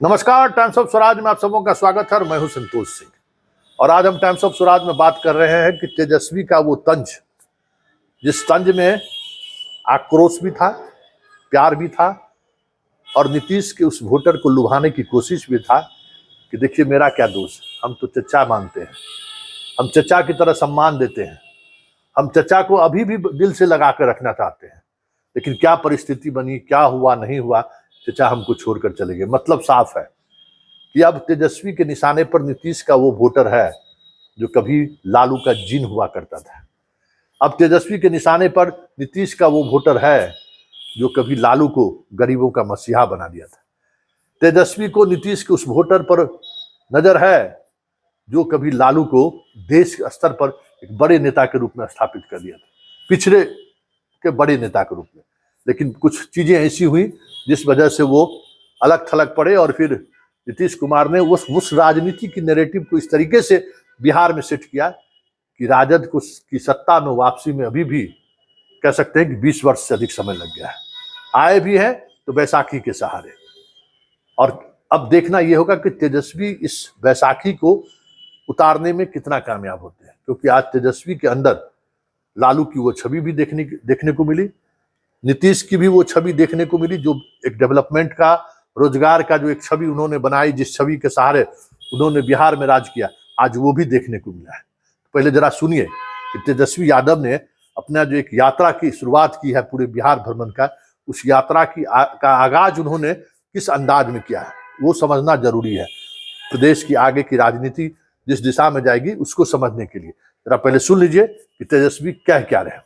नमस्कार, times of Swaraj में आप सबों का स्वागत है और मैं हूं संतोष सिंह। और आज हम टाइम्स ऑफ स्वराज में बात कर रहे हैं कि तेजस्वी का वो तंज, जिस तंज में आक्रोश भी था, प्यार भी था और नीतीश के उस वोटर को लुभाने की कोशिश भी था कि देखिए मेरा क्या दोष, हम तो चचा मानते हैं, हम चचा की तरह सम्मान देते हैं, हम चचा को अभी भी दिल से लगा कर रखना चाहते हैं, लेकिन क्या परिस्थिति बनी, क्या हुआ नहीं हुआ, चचा हमको छोड़कर चले गए। मतलब साफ है कि अब तेजस्वी के निशाने पर नीतीश का वो वोटर है जो कभी लालू का जिन हुआ करता था। अब तेजस्वी के निशाने पर नीतीश का वो वोटर है जो कभी लालू को गरीबों का मसीहा बना दिया था। तेजस्वी को नीतीश के उस वोटर पर नजर है जो कभी लालू को देश स्तर पर एक बड़े नेता के रूप में स्थापित कर दिया था, पिछड़े के बड़े नेता के रूप में। लेकिन कुछ चीजें ऐसी हुई जिस वजह से वो अलग थलग पड़े और फिर नीतीश कुमार ने उस राजनीति की नैरेटिव को इस तरीके से बिहार में सेट किया कि राजद को की सत्ता में वापसी में अभी भी कह सकते हैं कि 20 वर्ष से अधिक समय लग गया है। आए भी हैं तो बैसाखी के सहारे। और अब देखना यह होगा कि तेजस्वी इस बैसाखी को उतारने में कितना कामयाब होते हैं, क्योंकि आज तेजस्वी के अंदर लालू की वो छवि भी देखने को मिली, नीतीश की भी वो छवि देखने को मिली, जो एक डेवलपमेंट का, रोजगार का जो एक छवि उन्होंने बनाई, जिस छवि के सहारे उन्होंने बिहार में राज किया, आज वो भी देखने को मिला है। पहले जरा सुनिए कि तेजस्वी यादव ने अपना जो एक यात्रा की शुरुआत की है पूरे बिहार भ्रमण का, उस यात्रा का आगाज उन्होंने किस अंदाज में किया है, वो समझना जरूरी है प्रदेश की आगे की राजनीति जिस दिशा में जाएगी उसको समझने के लिए। जरा पहले सुन लीजिए कि तेजस्वी क्या रहे।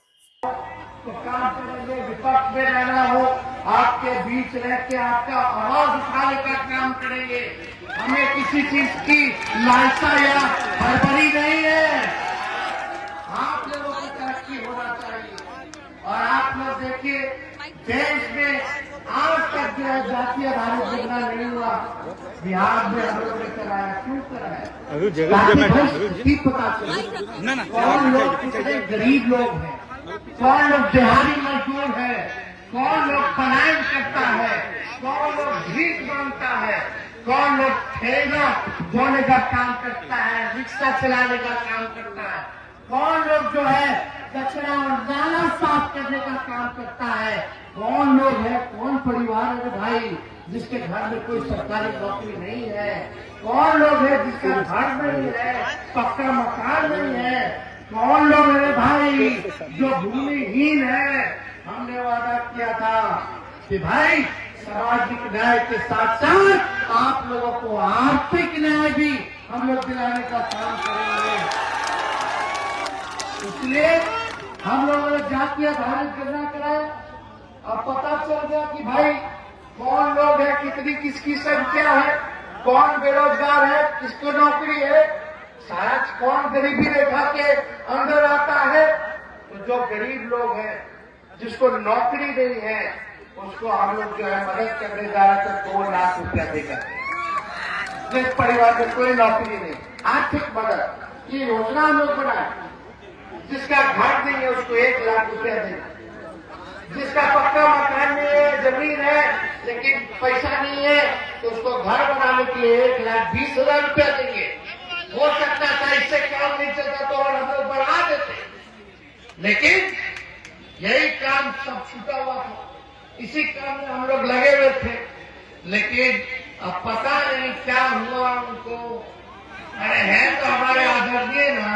विपक्ष में रहना हो, आपके बीच रह के आपका आवाज उठाने का काम करेंगे। हमें किसी चीज की लालसा या हड़बड़ी नहीं है। आप लोगों की तरक्की होना चाहिए। और आप लोग देखिए, देश में आज तक जो है जातीय आधारित योजना नहीं हुआ, बिहार में हम लोग ने कराया। क्यों कराया? पता चले कौन लोग कितने गरीब लोग हैं, कौन लोग दिहाड़ी मजदूर है, कौन लोग पलायन करता है, कौन लोग भीख मांगता है, कौन लोग ठेला ढोने का काम करता है, रिक्शा चलाने का काम करता है, कौन लोग जो है कचरा और नाला साफ करने का काम करता है, कौन लोग है, कौन परिवार है भाई जिसके घर में कोई सरकारी नौकरी नहीं है, कौन लोग है जिसका घर नहीं है, पक्का मकान नहीं है, कौन लोग है भाई जो भूमिहीन है। हमने वादा किया था कि भाई सामाजिक न्याय के साथ साथ आप लोगों को आर्थिक न्याय भी हम लोग दिलाने का काम करेंगे। इसलिए हम लोगों ने जातीय आधारित गणना कराया। अब पता चल गया कि भाई कौन लोग है, कितनी किसकी संख्या है, कौन बेरोजगार है, किसको नौकरी है, शायद कौन गरीबी रेखा के अंदर आता है। तो जो गरीब लोग हैं, जिसको नौकरी नहीं है, उसको हम लोग जो है मदद करने जा रहे थे 2 लाख रुपया देकर। जिस परिवार में कोई नौकरी नहीं, आर्थिक मदद, ये योजना हम लोग बनाए। जिसका घर नहीं है उसको 1 लाख रुपया देना, जिसका पक्का मकान नहीं है, जमीन है लेकिन पैसा नहीं है, तो उसको घर बनाने के लिए 1,20,000 रुपया देंगे। हो सकता था इससे काम नहीं चलता तो और हम लोग बढ़ा देते, लेकिन यही काम सब छूटा हुआ था, इसी काम में हम लोग लगे हुए थे। लेकिन अब पता नहीं क्या हुआ उनको। अरे है तो हमारे आदरणीय ना,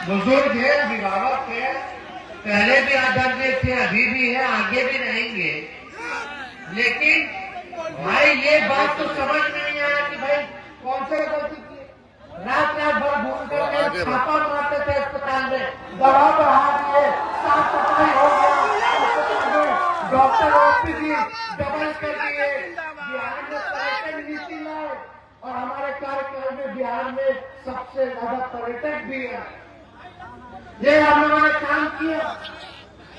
बुजुर्ग है, अभिभावक है, पहले भी आदरणीय थे, अभी भी है, आगे भी रहेंगे। लेकिन भाई ये बात तो समझ नहीं आया कि भाई कौन से गलती की। रात भर घूम करके छापा मारते थे अस्पताल में, दवा बढ़ा दिए, साफ सफाई हो गया, डॉक्टर ओपीडी डबल कर दिए, बिहार में पर्यटन नीति लाए और हमारे कार्यकाल में बिहार में सबसे ज्यादा पर्यटक भी है। ये हम लोगों ने काम किया।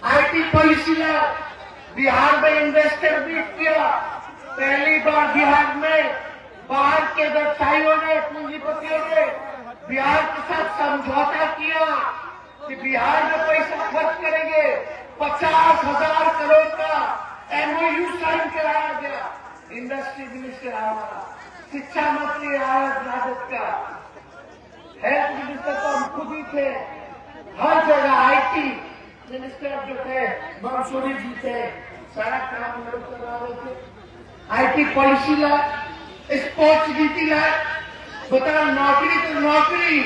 आईटी पॉलिसी लाए, बिहार में इन्वेस्टर भी किया। पहली बार बिहार में बाहर के व्यवसायियों ने, पूंजीपतियों ने बिहार के साथ समझौता किया कि बिहार में पैसा खर्च करेंगे। 50,000 करोड़ का MOU साइन कराया गया। मिनिस्टर हमारा, शिक्षा मंत्री आया राजद का, हेल्थ मिनिस्टर तो हम खुद ही थे, हर जगह आईटी मिनिस्टर जो थे मंसूरी जी थे, सारा काम हम लोग करवा रहे थे। आईटी पॉलिसी लाए, स्पोर्ट्स नीति लाए, बताओ नौकरी तो नौकरी।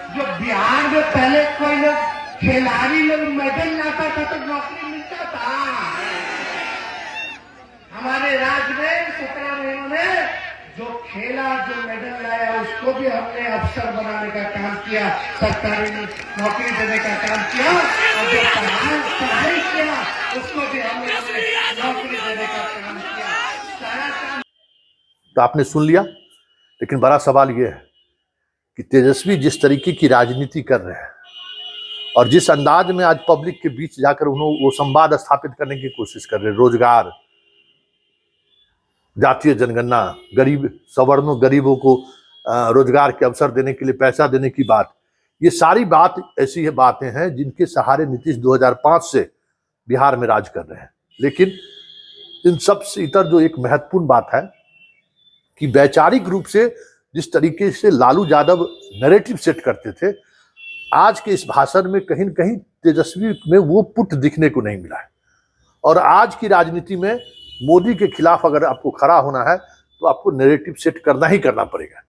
जो बिहार में पहले कोई लोग खिलाड़ी लोग मेडल लाता था तो नौकरी मिलता था। हमारे राज्य में 17 महीनों में जो खेला, जो मेडल लाया, उसको भी हमने अफसर बनाने का काम किया, सरकारी नौकरी देने का काम किया, और जो पढ़ाई किया उसको भी हमने नौकरी देने का काम किया। सारा काम तो आपने सुन लिया, लेकिन बड़ा सवाल यह है कि तेजस्वी जिस तरीके की राजनीति कर रहे हैं और जिस अंदाज में आज पब्लिक के बीच जाकर उन्होंने वो संवाद स्थापित करने की कोशिश कर रहे हैं, रोजगार, जातीय जनगणना, गरीब सवर्णों गरीबों को रोजगार के अवसर देने के लिए पैसा देने की बात, ये सारी बात ऐसी है बातें हैं जिनके सहारे नीतीश 2005 से बिहार में राज कर रहे हैं। लेकिन इन सब से इतर जो एक महत्वपूर्ण बात है कि वैचारिक रूप से जिस तरीके से लालू यादव नैरेटिव सेट करते थे, आज के इस भाषण में कहीं न कहीं तेजस्वी में वो पुट दिखने को नहीं मिला है। और आज की राजनीति में मोदी के खिलाफ अगर आपको खड़ा होना है तो आपको नैरेटिव सेट करना ही करना पड़ेगा।